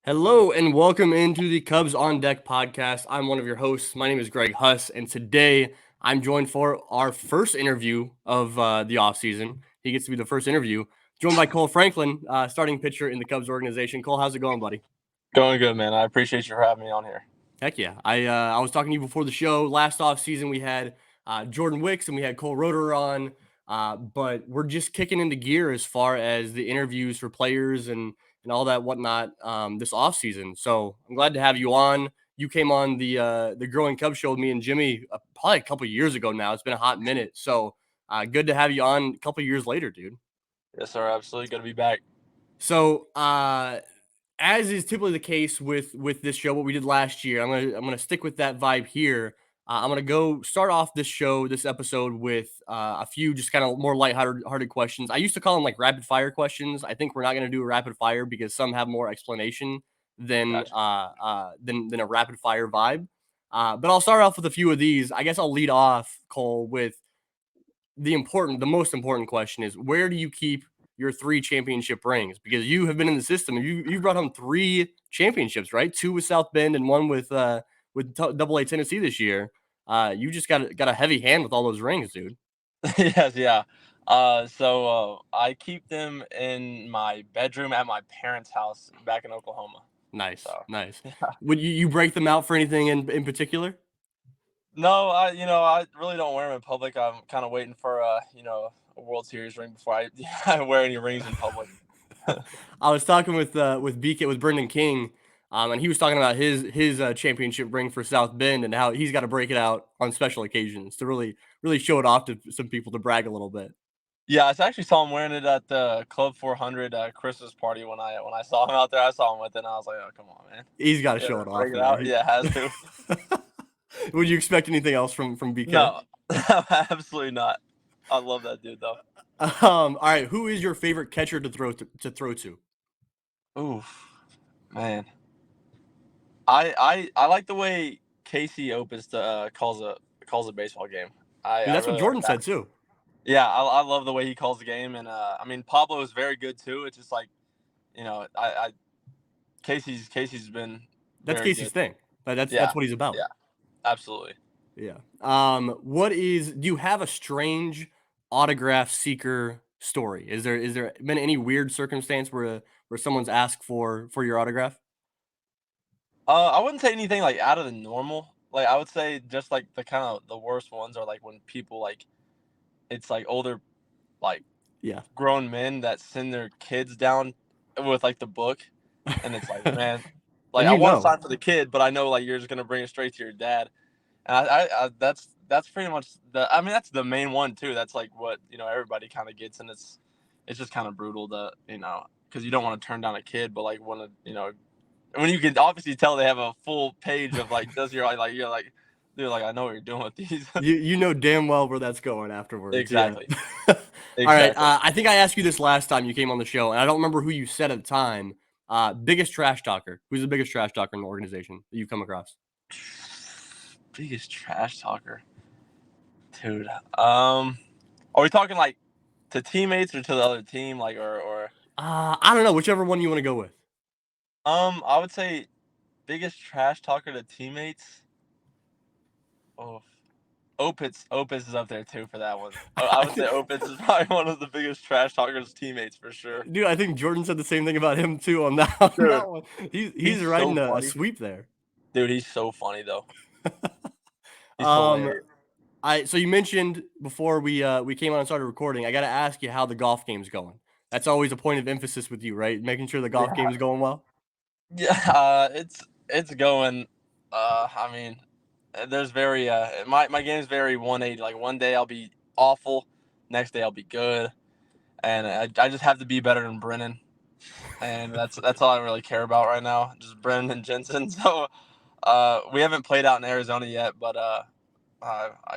Hello and welcome into the Cubs on Deck podcast. I'm one of your hosts. My name is Greg Huss, and today I'm joined for our first interview of the offseason. He gets to be the first interview, joined by Kohl Franklin, starting pitcher in the Cubs organization. Cole, how's it going, buddy? Going good, man. I appreciate you for having me on here. Heck yeah. I was talking to you before the show. Last offseason, we had Jordan Wicks and we had Cole Roeder on, but we're just kicking into gear as far as the interviews for players and all that whatnot this offseason. So I'm glad to have you on. You came on the Growing Cubs show with me and Jimmy probably a couple years ago now. It's been a hot minute. So good to have you on a couple years later, dude. Yes, sir. Absolutely. Good to be back. So as is typically the case with this show, what we did last year, I'm gonna stick with that vibe here. I'm gonna go start off this episode with a few just kind of more lighthearted questions. I used to call them like rapid fire questions. I think we're not gonna do a rapid fire because some have more explanation than Gotcha. than a rapid fire vibe. But I'll start off with a few of these. I guess I'll lead off, Cole, with the most important question is, where do you keep your 3 championship rings? Because you have been in the system and you brought home 3 championships, right? 2 with South Bend and 1 with Double A Tennessee this year. You just got a heavy hand with all those rings, dude. Yes, yeah. I keep them in my bedroom at my parents' house back in Oklahoma. Nice, So nice. yeah. Would you break them out for anything in particular? No, I really don't wear them in public. I'm kind of waiting for a World Series ring before I I wear any rings in public. I was talking with BK with Brendan King, and he was talking about his championship ring for South Bend and how he's got to break it out on special occasions to really show it off to some people to brag a little bit. Yeah, I actually saw him wearing it at the Club 400 Christmas party when I saw him out there. I saw him with it, and I was like, "Oh, come on, man! He's got to Yeah, show it off, break it man. out." Yeah, has to. Would you expect anything else from BK? No, absolutely not. I love that dude though. All right. Who is your favorite catcher to throw to? Oof, man. I like the way Casey Opus calls a baseball game. Dude, I that's what really like Jordan that. said too. Yeah, I love the way he calls the game, and I mean Pablo is very good too. It's just like I Casey's been That's very Casey's good. thing. Yeah, That's what he's about. yeah, absolutely. Yeah. Do you have a strange autograph seeker story? Is there been any weird circumstance where someone's asked for your autograph? I wouldn't say anything like out of the normal. Like I would say just like the kind of the worst ones are like when people like it's like older like Yeah. grown men that send their kids down with like the book, and it's like, man, like And I you want to know. sign for the kid, but I know like you're just gonna bring it straight to your dad, and I that's pretty much the. I mean, that's the main one too. That's like what everybody kind of gets, and it's just kind of brutal to because you don't want to turn down a kid, but like want to when you can obviously tell they have a full page of like does your like you're like. Dude, like I know what you're doing with these. You know damn well where that's going afterwards. Yeah. Exactly. All right. Exactly. I think I asked you this last time you came on the show, and I don't remember who you said at the time. Biggest trash talker. Who's the biggest trash talker in the organization that you've come across? Biggest trash talker. Dude, are we talking like to teammates or to the other team, like or I don't know. Whichever one you want to go with. I would say biggest trash talker to teammates. Oh, Opitz is up there too for that one. I would say Opitz is probably one of the biggest trash talkers to teammates for sure. Dude, I think Jordan said the same thing about him too on that, on Dude, that one. he's He's so riding a funny. sweep there. Dude, he's so funny though. He's um, hilarious. so you mentioned before we came on and started recording. I got to ask you how the golf game's going. That's always a point of emphasis with you, right? Making sure the golf Yeah, game is going well. yeah. It's going. I mean, there's very my game's very 180. Like one day I'll be awful, next day I'll be good, and I just have to be better than Brennan, and that's all I really care about right now, just Brennan and Jensen. So we haven't played out in Arizona yet, but I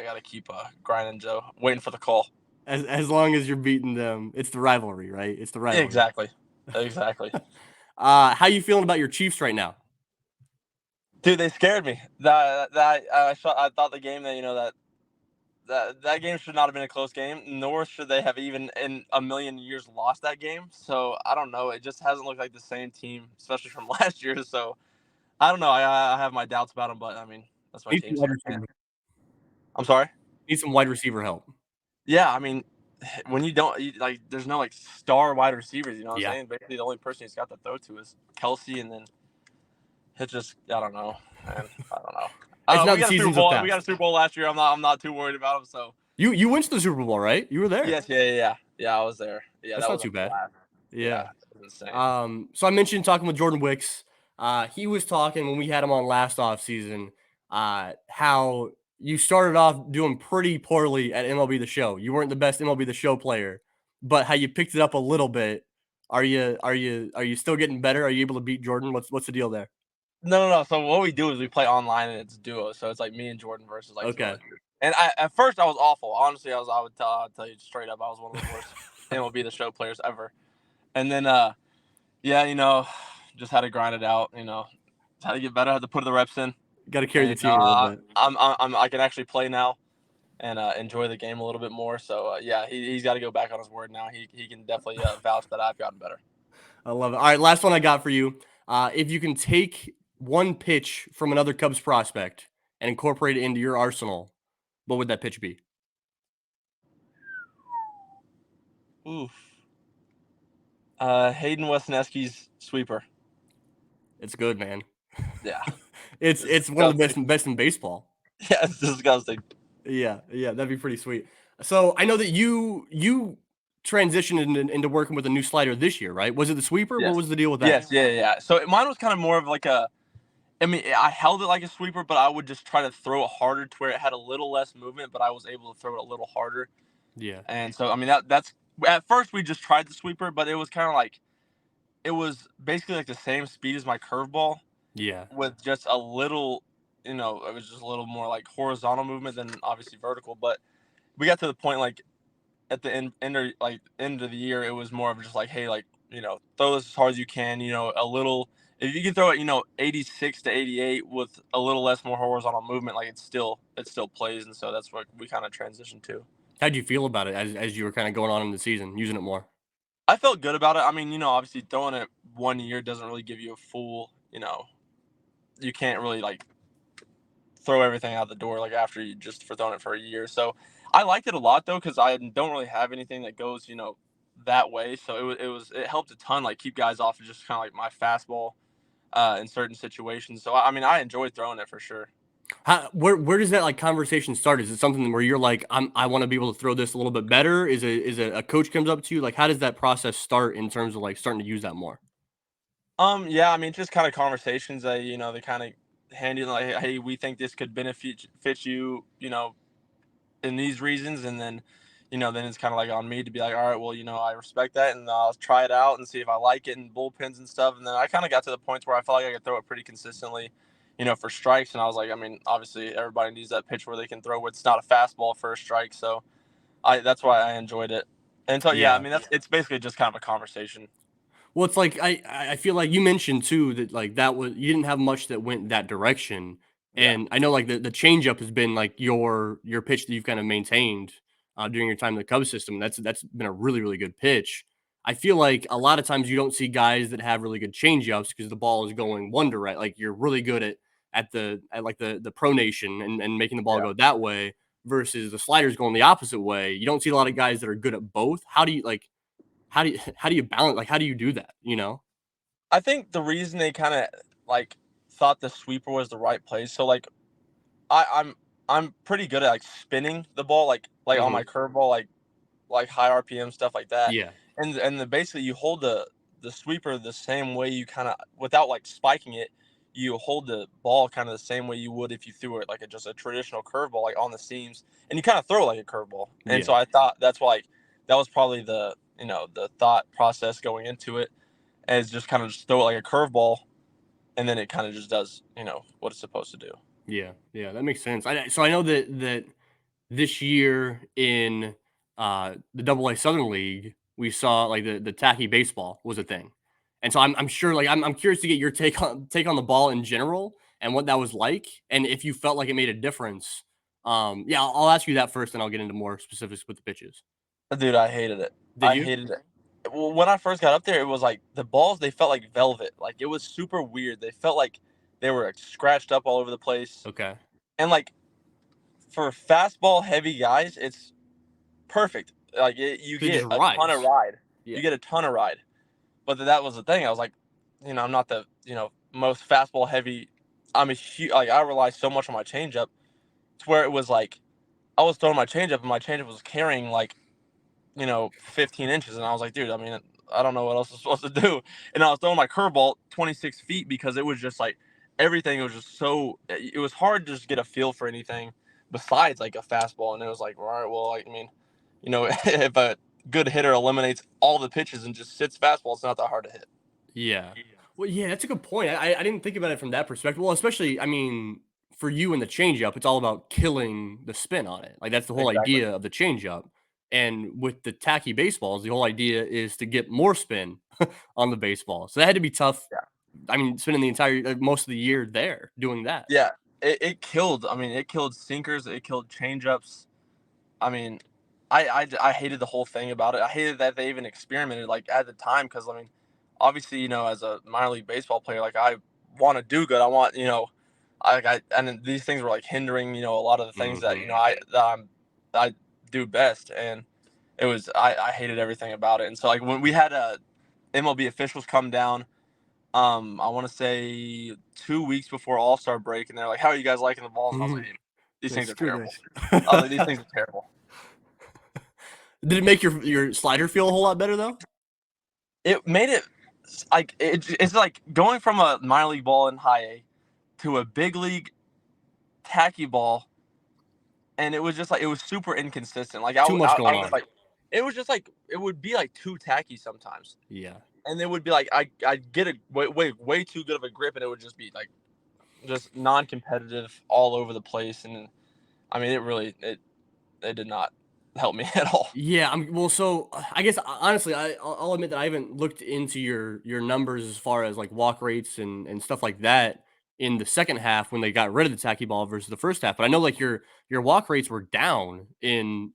gotta keep grinding, Joe, waiting for the call. As long as you're beating them, it's the rivalry, right? It's the rivalry. Exactly, exactly. How you feeling about your Chiefs right now? Dude, they scared me. That I thought the game that that game should not have been a close game, nor should they have even in a million years lost that game. So I don't know. It just hasn't looked like the same team, especially from last year. So I don't know. I have my doubts about them, but I mean that's my Need team. some So wide I can't. receiver. I'm sorry. Need some wide receiver help. Yeah, I mean, when you don't like, there's no like star wide receivers. You know what I'm Yeah. saying? Basically, the only person he's got to throw to is Kelsey, and then it's just I don't know, man. I don't know. It's not We the got a Super seasons of Bowl. We got a past. Super Bowl last year. I'm not too worried about him. So You went to the Super Bowl, right? You were there. yes, yeah. I was there. Yeah, That's that not was a too bad. blast. Yeah, Yeah. it was insane. So I mentioned talking with Jordan Wicks. He was talking when we had him on last offseason, how you started off doing pretty poorly at MLB The Show. You weren't the best MLB The Show player, but how you picked it up a little bit. Are you still getting better? Are you able to beat Jordan? What's the deal there? No. So what we do is we play online and it's duo. So it's like me and Jordan versus like two Okay. others. And at first I was awful. Honestly, I would tell you straight up, I was one of the worst MLB The Show players ever. And then yeah, just had to grind it out. Had to get better. Had to put the reps in. Got to carry the And team a little bit. I can actually play now and enjoy the game a little bit more. So yeah, he's got to go back on his word now. He can definitely vouch that I've gotten better. I love it. All right, last one I got for you. If you can take one pitch from another Cubs prospect and incorporate it into your arsenal, what would that pitch be? Oof. Hayden Wesneski's sweeper. It's good, man. Yeah. It's one of the best in baseball. Yeah, it's disgusting. Yeah, that'd be pretty sweet. So I know that you transitioned into working with a new slider this year, right? Was it the sweeper? Yes. What was the deal with that? Yes, yeah. So mine was kind of more of like I held it like a sweeper, but I would just try to throw it harder to where it had a little less movement, but I was able to throw it a little harder. Yeah, And so, I mean, that's at first we just tried the sweeper, but it was kind of like it was basically like the same speed as my curveball yeah, with just a little, it was just a little more like horizontal movement than obviously vertical. But we got to the point like at the end of the year, it was more of just like, hey, like, throw this as hard as you can, a little. If you can throw it, 86 to 88 with a little less more horizontal movement, like it still plays, and so that's what we kind of transitioned to. how'd you feel about it as you were kind of going on in the season, using it more? I felt good about it. I mean, obviously throwing it 1 year doesn't really give you a full, you can't really like throw everything out the door like after you just for throwing it for a year. So I liked it a lot though because I don't really have anything that goes, that way. So it helped a ton, like keep guys off of just kind of like my fastball in certain situations. So I mean, I enjoyed throwing it for sure. Where does that like conversation start? Is it something where you're like, I want to be able to throw this a little bit better? Is it a coach comes up to you? Like, how does that process start in terms of like starting to use that more? Yeah, I mean, just kind of conversations that they kind of hand you like, hey, we think this could benefit fit you, in these reasons, and then then it's kind of like on me to be like, all right, well, I respect that, and I'll try it out and see if I like it in bullpens and stuff. And then I kind of got to the points where I felt like I could throw it pretty consistently, for strikes. And I was like, I mean, obviously everybody needs that pitch where they can throw it's not a fastball for a strike. So that's why I enjoyed it. And so yeah, I Yeah. mean it's basically just kind of a conversation. Well, it's like I feel like you mentioned too that like that was you didn't have much that went that direction, Yeah, and I know like the changeup has been like your pitch that you've kind of maintained during your time in the Cubs system. That's been a really good pitch. I feel like a lot of times you don't see guys that have really good changeups because the ball is going one direct. Like you're really good at like the pronation and making the ball yeah. go that way versus the sliders going the opposite way. You don't see a lot of guys that are good at both. How do you balance? Like, how do you do that? You know? I think the reason they kind of like thought the sweeper was the right place. So like I'm pretty good at like spinning the ball like on Mhm. my curveball like high RPM stuff like that. Yeah. Basically you hold the sweeper the same way you kind of without like spiking it. You hold the ball kind of the same way you would if you threw it like just a traditional curveball like on the seams, and you kind of throw it like a curveball. And so Yeah. I thought that's why that was probably the thought process going into it, as just kind of just throw it like a curveball, and then it kind of just does what it's supposed to do. Yeah. That makes sense. So I know that this year in the Double A Southern League, we saw like the tacky baseball was a thing, and so I'm sure like I'm curious to get your take on the ball in general and what that was like, and if you felt like it made a difference Yeah, I'll ask you that first, and I'll get into more specifics with the pitches. Dude, I hated it. Did I you? hated it. Well, when I first got up there, it was like the balls, they felt like velvet. Like it was super weird. They felt like they were like, scratched up all over the place. Okay. And like for fastball heavy guys, it's perfect. Like you 'Cause it get just a ton of rides. ride. Yeah. You get a ton of ride. But that was the thing. I was like, I'm not the most fastball heavy. I'm a huge like I rely so much on my changeup to where it was like I was throwing my changeup and my changeup was carrying like 15 inches, and I was like, dude, I mean, I don't know what else I'm supposed to do. And I was throwing my curveball 26 feet because it was just like everything was just so. It was hard to just get a feel for anything besides like a fastball, and it was like, all right, well, like, I mean, if a good hitter eliminates all the pitches and just sits fastball, it's not that hard to hit. Yeah. Well, yeah, that's a good point. I didn't think about it from that perspective. Well, especially, I mean, for you in the changeup, it's all about killing the spin on it. Like that's the whole Exactly. idea of the changeup. And with the tacky baseballs, the whole idea is to get more spin on the baseball. So that had to be tough. Yeah. I mean, spending the entire most of the year there doing that. Yeah. It killed. I mean, it killed sinkers. It killed changeups. I mean, I hated the whole thing about it. I hated that they even experimented like at the time because I mean, obviously as a minor league baseball player, like I want to do good. I want and then these things were like hindering a lot of the things that Hmm. I do best, and I hated everything about it. And so like when we had MLB officials come down, I want to say 2 weeks before All Star break, and they're like, "How are you guys liking the balls?" And I was like, "Hey, these things are Screw terrible." this. I was like, "These things are terrible." Did it make your slider feel a whole lot better though? It made it like it's like going from a minor league ball in high A to a big league tacky ball, and it was just like it was super inconsistent. Like Too much I going was on. like, it was just like it would be like too tacky sometimes, Yeah. and it would be like I'd get a way too good of a grip, and it would just be like just non-competitive all over the place, and I mean it did not help me at all. Yeah, well, so I guess honestly, I'll admit that I haven't looked into your numbers as far as like walk rates and stuff like that in the second half when they got rid of the tacky ball versus the first half. But I know like your walk rates were down in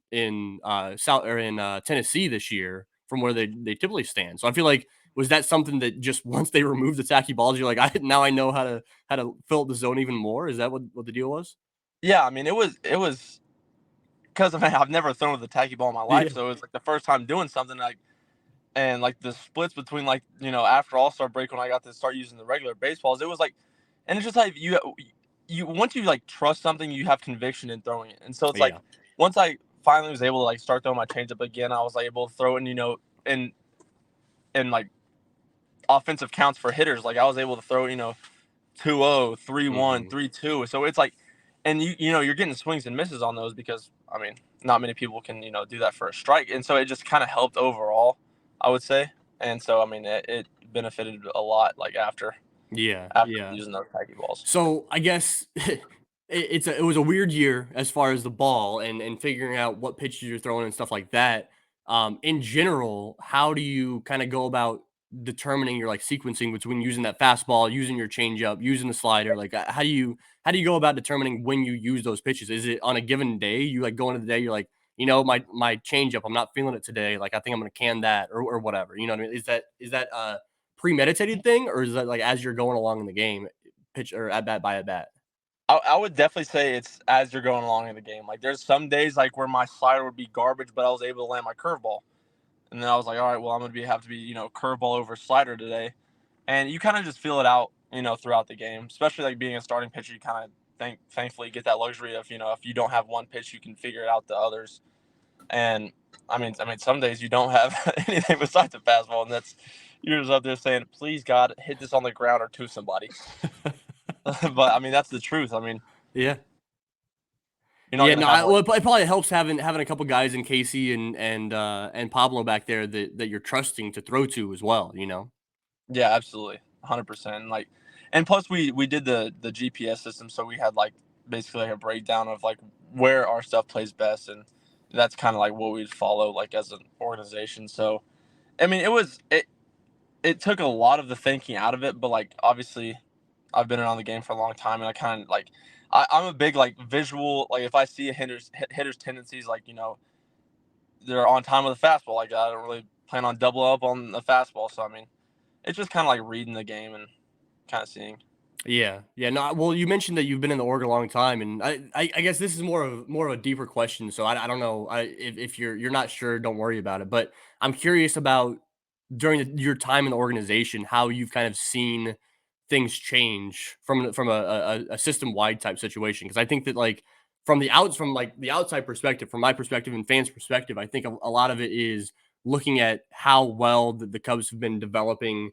South or in Tennessee this year from where they typically stand. So I feel like was that something that just once they removed the tacky balls, you're like, now I know how to fill up the zone even more. Is that what the deal was? Yeah, I mean it was because I mean I've never thrown with a tacky ball in my life, Yeah, so it was like the first time doing something like and like the splits between like after All Star break when I got to start using the regular baseballs, it was like, and it's just like you once you like trust something, you have conviction in throwing it, and so it's like yeah. once I finally was able to like start throwing my changeup again, I was like able to throw it in like offensive counts for hitters, like I was able to throw 2-0, 3-1, Hmm. 3-2, so it's like, and you're getting swings and misses on those because I mean not many people can do that for a strike, and so it just kind of helped overall, I would say, and so I mean it benefited a lot like Yeah, after yeah. using those tacky balls. So I guess it was a weird year as far as the ball and figuring out what pitches you're throwing and stuff like that. In general, how do you kind of go about determining your like sequencing between using that fastball, using your changeup, using the slider? Like, how do you go about determining when you use those pitches? Is it on a given day? You like go into the day, you're like, my changeup, I'm not feeling it today. Like, I think I'm gonna can that or whatever. You know what I mean? Is that a premeditated thing, or is that like as you're going along in the game? Pitch or at bat by at bat. I would definitely say it's as you're going along in the game. Like there's some days like where my slider would be garbage, but I was able to land my curveball, and then I was like, all right, well I'm gonna have to be curveball over slider today, and you kind of just feel it out, throughout the game. Especially like being a starting pitcher, you kind of thankfully get that luxury of if you don't have one pitch, you can figure it out the others. And I mean, some days you don't have anything besides a fastball, and that's you're just up there saying, "Please God, hit this on the ground or to somebody." But I mean, that's the truth. I mean, Yeah. you're not Yeah, gonna no, have like well, it probably helps having a couple guys in Casey and Pablo back there that you're trusting to throw to as well, you know? yeah, absolutely, 100%. Like, and plus we did the GPS system, so we had like basically like a breakdown of like where our stuff plays best, and that's kind of like what we'd follow like as an organization. So I mean, it took a lot of the thinking out of it, but like obviously I've been around the game for a long time, and I kind of like I'm a big like visual. Like if I see a hitter's tendencies, like they're on time with the fastball. Like I don't really plan on double up on the fastball. So I mean, it's just kind of like reading the game and kind of seeing. Yeah, yeah. No, well, you mentioned that you've been in the org a long time, and I guess this is more of a deeper question. So I don't know. If you're not sure, don't worry about it. But I'm curious about during your time in the organization, how you've kind of seen things change from a system wide type situation. Because I think that like from like the outside perspective, from my perspective and fans' perspective, I think a lot of it is looking at how well the Cubs have been developing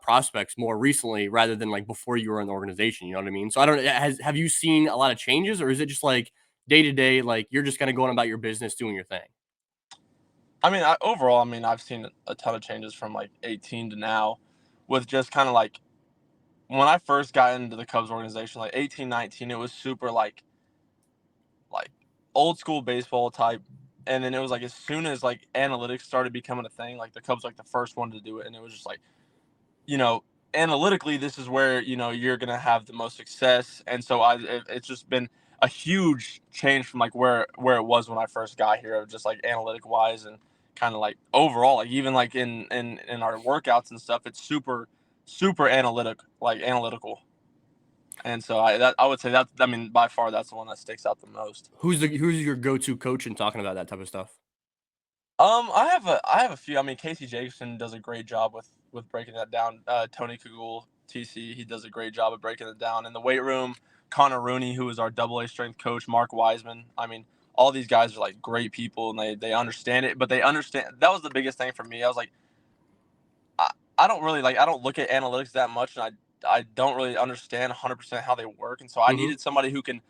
prospects more recently rather than like before you were in the organization. You know what I mean? So I don't have you seen a lot of changes, or is it just like day to day, like you're just kind of going about your business, doing your thing? I mean, overall, I mean, I've seen a ton of changes from like 18 to now, with just kind of like when I first got into the Cubs organization, like 18, 19, it was super like old school baseball type. And then it was like as soon as like analytics started becoming a thing, like the Cubs like the first one to do it, and it was just like you know, analytically, this is where you're gonna have the most success. And so it's just been a huge change from like where it was when I first got here, of just like analytic wise and kind of like overall, like even like in our workouts and stuff, it's super analytical. And so I would say that, I mean, by far that's the one that sticks out the most. Who's your go to coach in talking about that type of stuff? I have a few. I mean, Casey Jacobson does a great job with breaking that down. Tony Kugel, TC, he does a great job of breaking it down. In the weight room, Connor Rooney, who is our Double A strength coach, Mark Wiseman. I mean, all these guys are like great people, and they understand it. But they understand, that was the biggest thing for me. I was like, I don't really like, I don't look at analytics that much, and I don't really understand 100% how they work. And so I Hmm. needed somebody who can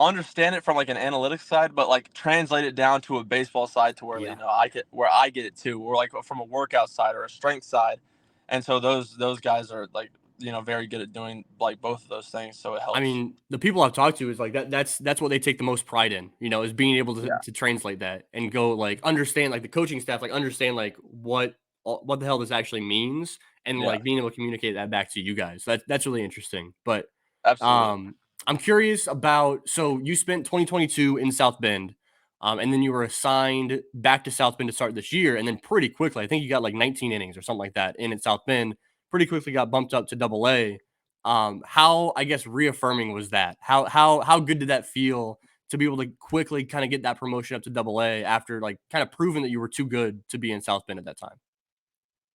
understand it from like an analytics side, but like translate it down to a baseball side to where Yeah. I get it too, or like from a workout side or a strength side. And so those guys are like very good at doing like both of those things, so it I helps. mean, the people I've talked to is like that's what they take the most pride in, is being able Yeah. to translate that and go like understand like the coaching staff, like understand like what the hell this actually means and Yeah, like being able to communicate that back to you guys. That's really interesting. But absolutely. um I'm curious about, so you spent 2022 in South Bend, and then you were assigned back to South Bend to start this year, and then pretty quickly, I think you got like 19 innings or something like that in at South Bend, pretty quickly got bumped up to Double A. How, I guess, reaffirming was that? How good did that feel to be able to quickly kind of get that promotion up to Double A after like kind of proving that you were too good to be in South Bend at that time?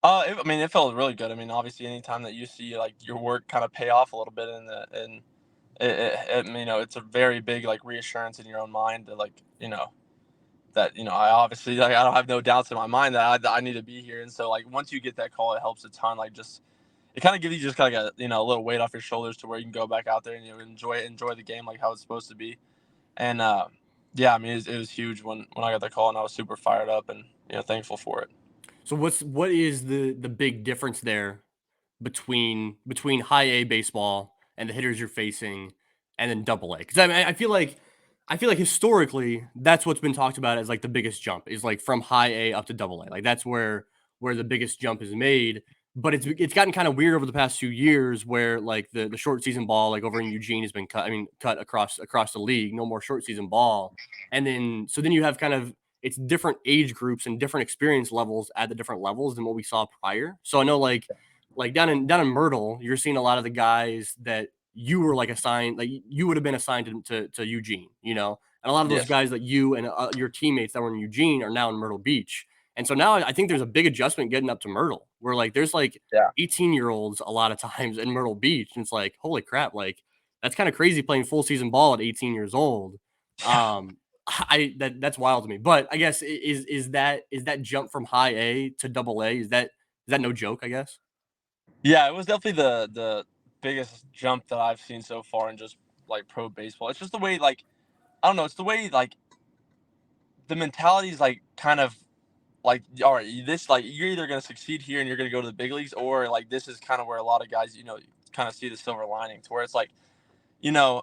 I mean, it felt really good. I mean, obviously, anytime that you see like your work kind of pay off a little bit in the and it's a very big like reassurance in your own mind to like that I obviously like I don't have no doubts in my mind that I need to be here. And so like once you get that call, it helps a ton. Like just it kind of gives you just kind of a little weight off your shoulders to where you can go back out there and enjoy the game like how it's supposed to be. And yeah, I mean it was huge when I got the call, and I was super fired up and thankful for it. So what is the big difference there between high A baseball and the hitters you're facing, and then Double A? Because I mean, I feel like historically that's what's been talked about as like the biggest jump is like from high A up to Double A. Like that's where the biggest jump is made. But it's gotten kind of weird over the past few years where like the short season ball like over in Eugene has been cut. I mean, cut across the league. No more short season ball. And then so then you have kind of, it's different age groups and different experience levels at the different levels than what we saw prior. So I know like down in Myrtle, you're seeing a lot of the guys that you were like assigned, like you would have been assigned to Eugene, and a lot of those Yes. guys that you and your teammates that were in Eugene are now in Myrtle Beach. And so now I think there's a big adjustment getting up to Myrtle, where like there's like Yeah. 18-year-olds a lot of times in Myrtle Beach, and it's like holy crap, like that's kind of crazy playing full season ball at 18 years old. Yeah. Um, that's wild to me. But I guess is that jump from high A to Double A, is that no joke? I guess. Yeah, it was definitely the biggest jump that I've seen so far in just like pro baseball. It's just the way like I don't know, it's the way like the mentality is like kind of like all right, this like you're either gonna succeed here and you're gonna go to the big leagues, or like this is kind of where a lot of guys kind of see the silver lining to where it's like you know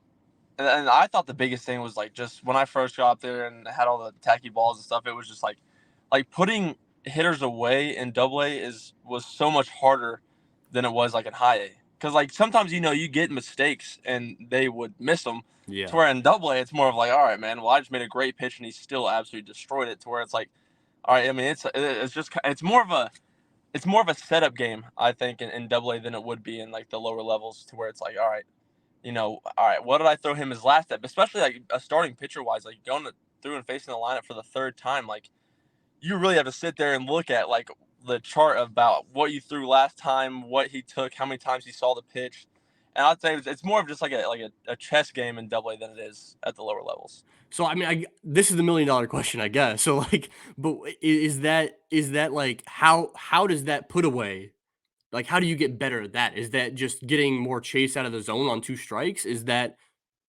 and I thought the biggest thing was like just when I first got up there and had all the tacky balls and stuff, it was just like putting hitters away in Double A was so much harder than it was like in High A. because like sometimes you get mistakes and they would miss them. To Yeah. where in Double A, it's more of like, all right, man. Well, I just made a great pitch and he still absolutely destroyed it. To where it's like, all right. I mean, it's more of a setup game, I think, in Double A than it would be in like the lower levels. To where it's like, all right, all right, what did I throw him his last at? Especially like a starting pitcher wise, like through and facing the lineup for the third time, like you really have to sit there and look at like the chart about what you threw last time, what he took, how many times he saw the pitch. And I'd say it's more of just like a chess game in Double A than it is at the lower levels. So I mean, this is the $1 million question, I guess. So like, but is that like how does that put away? Like, how do you get better at that? Is that just getting more chase out of the zone on 2 strikes? Is that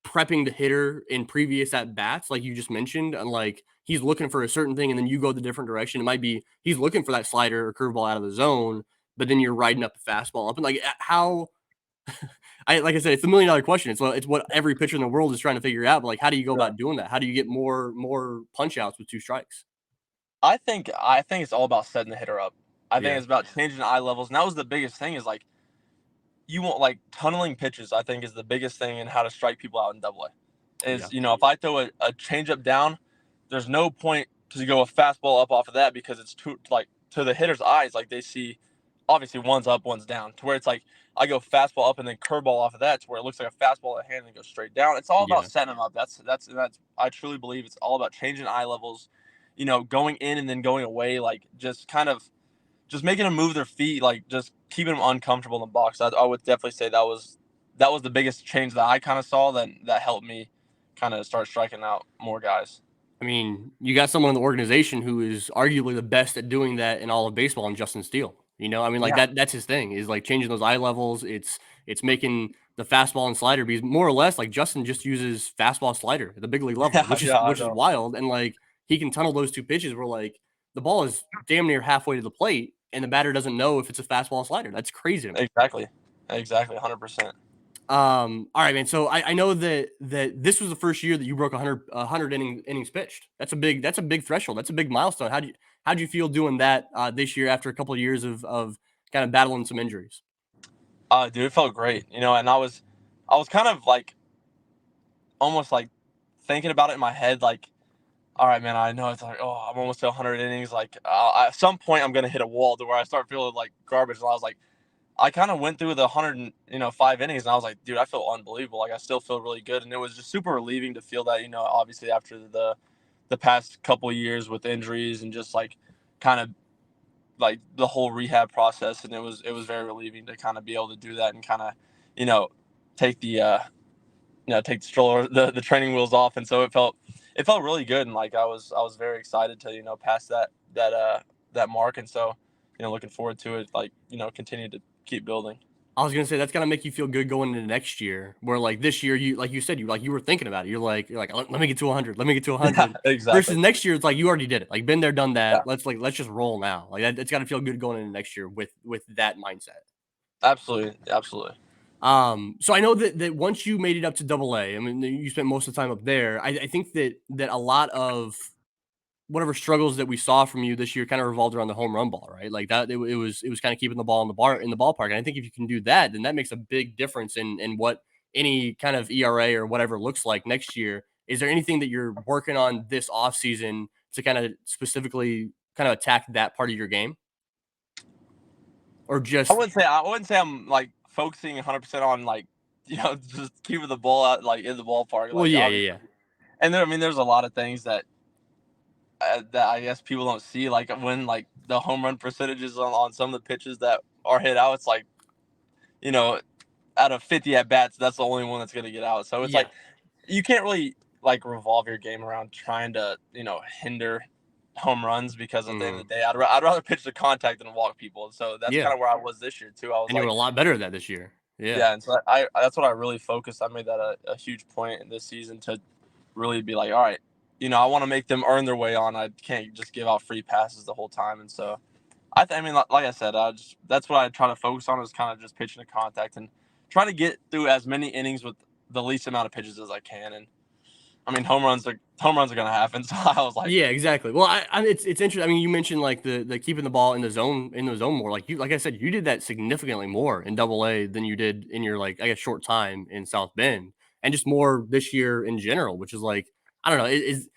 prepping the hitter in previous at bats, like you just mentioned, and like he's looking for a certain thing, and then you go the different direction? It might be he's looking for that slider or curveball out of the zone, but then you're riding up a fastball up, and like how I like I said, it's the $1 million question. It's what every pitcher in the world is trying to figure out. But like, how do you go Yeah. about doing that? How do you get more punch outs with 2 strikes? I think it's all about setting the hitter up. I think Yeah, it's about changing eye levels. And that was the biggest thing is like you want like tunneling pitches, I think is the biggest thing in how to strike people out in Double A. yeah, If I throw a changeup down, there's no point to go a fastball up off of that because it's too like to the hitter's eyes, like they see obviously one's up, one's down. To where it's like I go fastball up and then curveball off of that to where it looks like a fastball at hand and then goes straight down. It's all about yeah. setting them up. That's I truly believe it's all about changing eye levels, going in and then going away, like just kind of just making them move their feet, like just keeping them uncomfortable in the box. I would definitely say that was the biggest change that I kind of saw that helped me kind of start striking out more guys. I mean, you got someone in the organization who is arguably the best at doing that in all of baseball, and Justin Steele. I mean, like Yeah, that's his thing is like changing those eye levels. It's making the fastball and slider be more or less like Justin just uses fastball slider at the big league level, yeah, which is yeah. I which is know. wild. And like he can tunnel those 2 pitches where like the ball is damn near halfway to the plate, and the batter doesn't know if it's a fastball or slider. That's crazy to me. Exactly, 100%. All right, man. So I know that this was the first year that you broke 100 innings pitched. That's a big threshold. That's a big milestone. How'd you feel doing that this year after a couple of years of kind of battling some injuries? Dude, it felt great, and I was kind of like almost like thinking about it in my head, like, all right, man, I know it's like, oh, I'm almost to 100 innings. Like, at some point, I'm gonna hit a wall to where I start feeling like garbage. And I was like, I kind of went through the 105 innings, and I was like, dude, I feel unbelievable. Like, I still feel really good, and it was just super relieving to feel that. Obviously after the past couple of years with injuries and just like kind of like the whole rehab process, and it was very relieving to kind of be able to do that and kind of you know take the take the stroller the training wheels off, and so it felt really good, and like I was very excited to pass that mark, and so looking forward to it, like continue to keep building. I was gonna say that's gotta make you feel good going into next year. Where like this year, you like you said, you were thinking about it. You're like, let me get to 100. Let me get to Yeah, 100. Versus exactly. next year, it's like you already did it. Like been there, done Yeah, that. Let's just roll now. Like that, it's gotta feel good going into next year with that mindset. absolutely, absolutely. So I know that once you made it up to Double A, I mean, you spent most of the time up there. I think that a lot of whatever struggles that we saw from you this year kind of revolved around the home run ball, right? Like that, it was kind of keeping the ball in the ballpark. And I think if you can do that, then that makes a big difference in what any kind of ERA or whatever looks like next year. Is there anything that you're working on this offseason to kind of specifically kind of attack that part of your game, or I just wouldn't say I wouldn't say I'm like focusing 100% on like just keeping the ball out like in the ballpark, well, like yeah, yeah, obviously. yeah, And there, I mean, there's a lot of things that I guess people don't see, like when like the home run percentages on some of the pitches that are hit out. It's like you know out of 50 at bats, that's the only one that's gonna get out. So it's yeah, like you can't really like revolve your game around trying to hinder home runs, because at the end hmm of the day, I'd rather pitch to contact than walk people. So that's yeah. kind of where I was this year too. I was And you were like, a lot better at that this year. Yeah. yeah, and so I that's what I really focused. I made that a huge point in this season to really be like, all right, I want to make them earn their way on. I can't just give out free passes the whole time, and so I mean, like I said, that's what I try to focus on is kind of just pitching to contact and trying to get through as many innings with the least amount of pitches as I can, and I mean, home runs are gonna happen. So I was like, Yeah, exactly. Well, it's interesting. I mean, you mentioned like the keeping the ball in the zone more. Like I said, you did that significantly more in Double A than you did in your like I guess short time in South Bend, and just more this year in general. Which is like I don't know. Is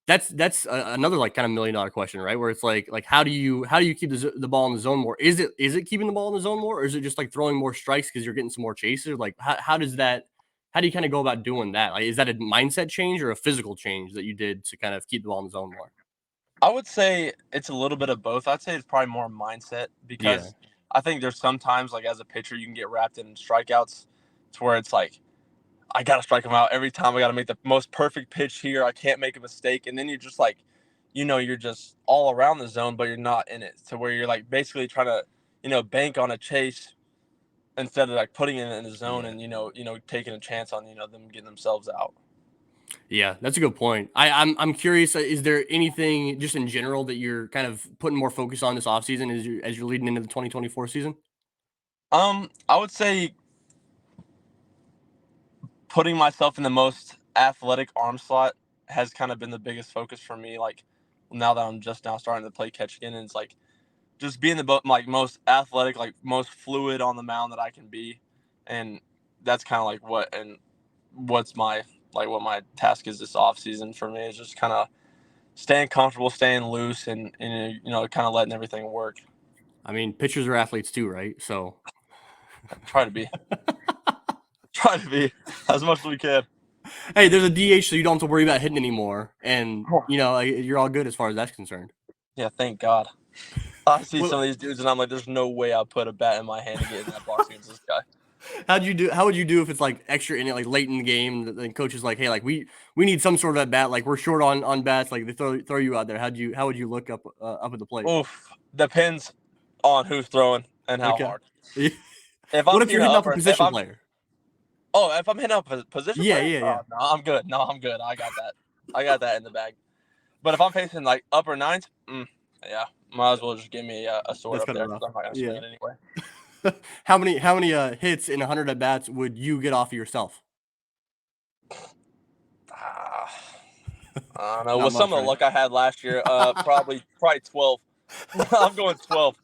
that's another like kind of $1 million question, right? Where it's like how do you keep the ball in the zone more? Is it keeping the ball in the zone more, or is it just like throwing more strikes because you're getting some more chases? Like how does that? How do you kind of go about doing that? Like, is that a mindset change or a physical change that you did to kind of keep the ball in the zone more? I would say it's a little bit of both. I'd say it's probably more mindset Yeah, because I think there's sometimes like as a pitcher you can get wrapped in strikeouts to where it's like I gotta strike him out every time. I gotta make the most perfect pitch here. I can't make a mistake, and then you're just like, you're just all around the zone, but you're not in it. To where you're like basically trying to, bank on a chase instead of like putting it in the zone yeah. and taking a chance on them getting themselves out. Yeah, that's a good point. I'm curious. Is there anything just in general that you're kind of putting more focus on this offseason as you're leading into the 2024 season? I would say putting myself in the most athletic arm slot has kind of been the biggest focus for me. Like now that I'm just now starting to play catch again, and it's like just being the like most athletic, like most fluid on the mound that I can be, and that's kind of like what's my what my task is this off season for me is just kind of staying comfortable, staying loose, and kind of letting everything work. I mean, pitchers are athletes too, right? So Try to be, try to be as much as we can. hey, there's a DH, so you don't have to worry about hitting anymore, and you're all good as far as that's concerned. Yeah, thank God. I see Well, some of these dudes, and I'm like, there's no way I'll put a bat in my hand and get in that box against this guy. how'd you do? How would you do if it's like extra in it, like late in the game? The coach is like, hey, like we need some sort of at bat. Like we're short on bats. Like they throw you out there. How would you look up at the plate? Oof, depends on who's throwing and how Okay. hard. If What I'm if teeing you're hitting up, off a or if position I'm player? if I'm hitting up a position Yeah, player, yeah, yeah. oh no, I'm good. No, I'm good. I got that. I got that in the bag. But if I'm facing like upper nines, yeah, might as well just give me a sword That's up kind of there because rough. I'm not gonna swing Yeah. it anyway. How many hits in 100 at bats would you get off of yourself? Ah, I don't know. Not With some much, of the right? luck I had last year, probably 12. I'm going 12.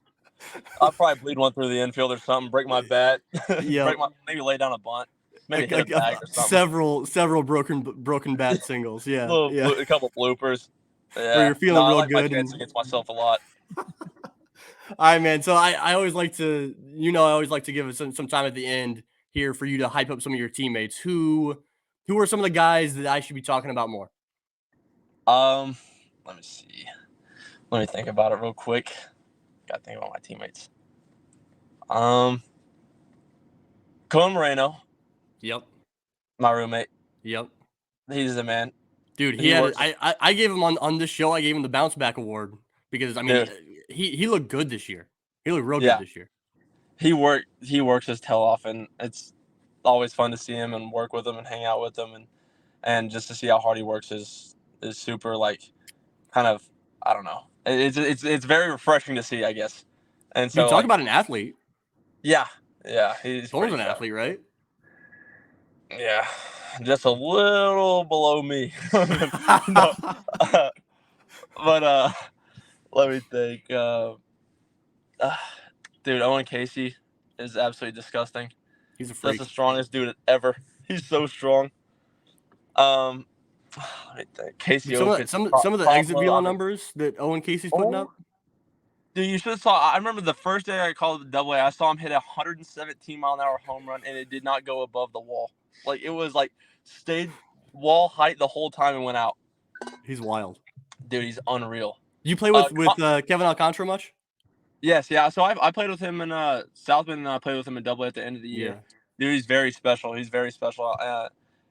I'll probably bleed one through the infield or something, break my bat, Yep. maybe lay down a bunt, maybe hit a bag or something. Several broken bat singles. Yeah, yeah. A couple bloopers. Where Yeah, you're no, feeling I real like my good chances and against myself a lot. all right, man. So I always like to, I always like to give it some time at the end here for you to hype up some of your teammates. Who are some of the guys that I should be talking about more? Um, let me see. Let me think about it real quick. Got to think about my teammates. Um, Cohen Moreno, Yep. my roommate. Yep. He's the man. Dude, he He had works. I gave him on this show. I gave him the bounce back award because I mean Dude, he looked good this year. He looked real good yeah, this year. he works his tail off, and it's always fun to see him and work with him and hang out with him, and just to see how hard he works is super like kind of, I don't know. It's very refreshing to see, I guess. And Dude, so talk like, about an athlete. yeah, yeah, he's Cohen's pretty an fast. athlete, right? Yeah, just a little below me. No, but let me think. Uh, Dude, Owen Casey is absolutely disgusting. He's a That's the freak. strongest dude ever. He's so strong. Um, let me think. Casey Dude, some of the, Opitz, some of the exit Pablo. velo I mean, numbers that Owen Casey's putting oh, up. dude, you should have saw. I remember the first day I called the Double A. I saw him hit a 117-mile-an-hour home run, and it did not go above the wall. Like it was like stayed wall height the whole time and went out. He's wild. Dude, he's unreal. You play Uh, with Kevin Alcantara much? yes, yeah. So I played with him in South Bend, and I played with him in Double A at the end of the year. Yeah. Dude, he's very special. He's very special.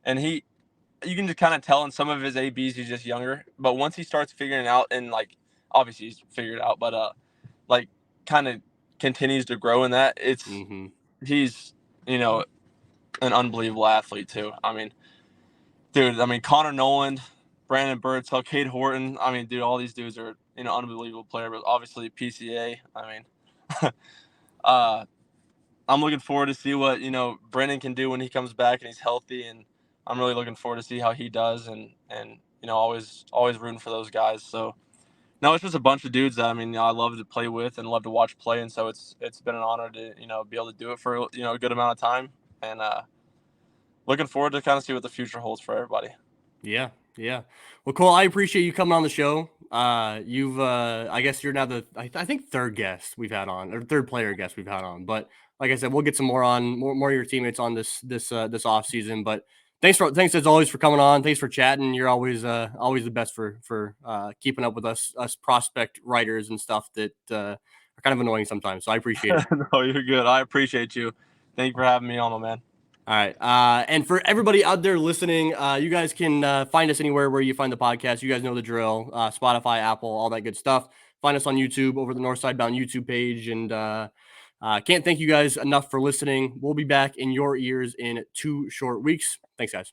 And you can just kind of tell in some of his ABs he's just younger. But once he starts figuring it out, and like obviously he's figured it out, but like kind of continues to grow in that, Mm-hmm. he's an unbelievable athlete too. I mean, dude. I mean, Connor Noland, Brandon Birdsell, Cade Horton. I mean, dude, all these dudes are unbelievable player. But obviously PCA. I mean, uh, I'm looking forward to see what Brennan can do when he comes back and he's healthy. And I'm really looking forward to see how he does, and always rooting for those guys. So no, it's just a bunch of dudes that I love to play with and love to watch play, and so it's been an honor to be able to do it for a good amount of time, and looking forward to kind of see what the future holds for everybody. Yeah, yeah. Well, Cole, I appreciate you coming on the show. You've, I guess you're now I think third guest we've had on, or third player guest we've had on. But like I said, we'll get some more of your teammates on this off season. But thanks as always for coming on. Thanks for chatting. You're always the best for keeping up with us prospect writers and stuff that are kind of annoying sometimes. So I appreciate it. No, you're good. I appreciate you. Thank you for having me on, my man. All right. And for everybody out there listening, you guys can find us anywhere where you find the podcast. You guys know the drill. Spotify, Apple, all that good stuff. Find us on YouTube over the Northside Bound YouTube page. And can't thank you guys enough for listening. We'll be back in your ears in 2 short weeks. Thanks, guys.